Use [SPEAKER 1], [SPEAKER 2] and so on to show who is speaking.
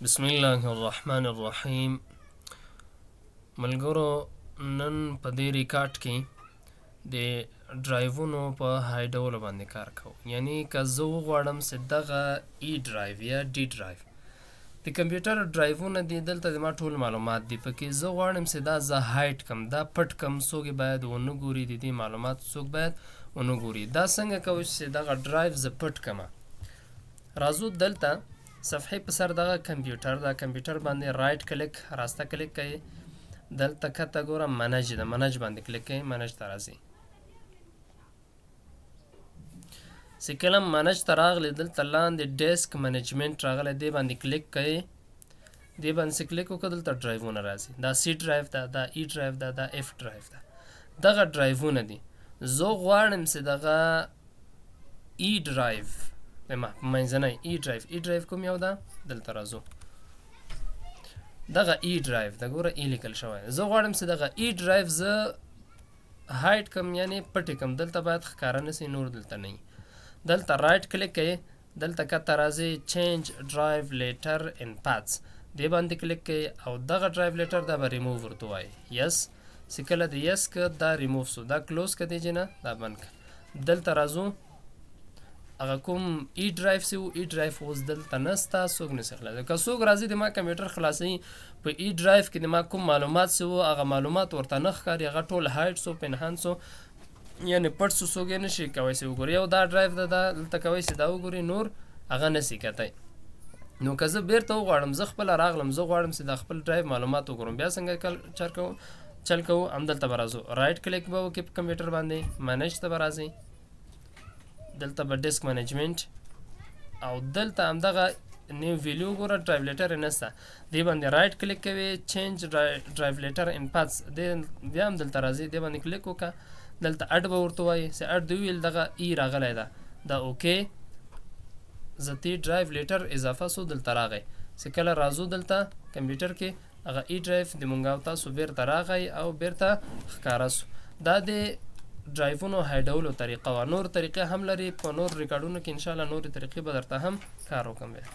[SPEAKER 1] بسم الله الرحمن الرحیم. ملګرو نن په دې ریکارډ کې د ډرایوونو په های ډول باندې کار کوو. یعنی که زه وغواړم چې دغه ای ډرایو یا ډي ډرایو د کمپیوټر ډرایوونه دي، دلته د ما ټول معلومات دي پکې. زه غواړم چې دا زه هایډ کم، دا پټ کم، څوک باید ونه ګوري، د دې معلومات څوک باید ونه ګوري. دا څنګه کوو چې دغه ډرایو زه پټ کمه؟ راځو دلته صفحې په سر دغه کمپیوټر باندې رایټ کلیک راسته کلیک کوئ. دلته کته ګوره منج ده، منج باندې کلیک کوئ. منج ته راځئ. چې کله منج ته راغلی دلته لاندې ډیسک منیجمنټ راغلی، دې باندې کلیک کوئ. دې باندې چې کلیک وکړه دلته ډرایوونه راځي. دا سی ډرایو ده، دا ای ډرایو ده، دا اف ډرایو ده. دغه ډرایوونه دي. زه غواړم چې دغه ای ډرایو منځنی ای ډرایو کوم یو ده؟ دلته راځو. دغه ای ډرایو ده، ګوره ای لیکل شوی. زه غواړم چې دغه ای ډرایو زه هایډ کم، یعنی پټې کم. دلته باید ښکاره نه سي، نور دلته نه وي. دلته رایټ کلیک کوئ. دلته کته راځئ چینج ډرایو لیټر ان پاتس، دې باندې کلیک کوئ او دغه ډرایو لیټر دا به ریموو ورته وایي. یس چې کله د یس که دا ریموو سو، دا کلوز که دی جنه دا بند که. دلته راځو. هغه کوم ای ډرایو سی و ای ډرایو اوس دلته نسته، څوک نسي خلاصوي. که څوک راځي د ما کمپیوټر خلاصوي په ای ډرایو کې د ما کوم معلومات سی و هغه معلومات ورته نه ښکاري، هغه ټول هایډ سو، پنهان سو، یعنې پټ سو، څوک یې نشي کوی چې وګوري. یو دا ډرایو ده، دا دلته کوی چې دا وګوري، نور هغه نسي کتی. نو که زه بیرته وغواړم، زه خپله راغلم، زه غواړم چې دا خپل ډرایو معلومات وګورم، بیا څنګه چل کوو؟ همدلته به راځو. رایټ کلیک به وکړئ په کمپیوټر باندې، منیج ته به راځئ. دلته به ډیسک منیجمنټ او دلته همدغه نیو ویلیو ګوره ډرایو لیټر یې نسته، دې باندې رایټ کلیک کوئ چینج ډرایو لیټر ان پاتس، بیا هم دلته راځئ، دې باندې کلیک وکړه. دلته اډ به ورته وایي چې اډ دې وویل دغه ای راغلی ده، دا اوکې ذاتي ډرایو لیټر اضافه سو، دلته راغی. چې کله راځو دلته کمپیوټر کې هغه ای ډرایو د مونږ او تاسو بیرته راغی او بیرته ښکاره سو. دا د ډرایوونو هایډولو طریقه وه. نور طریقې هم لري، په نور ریکارډونو کې انشاءالله نورې طریقې به درته هم کار وکړم بیا.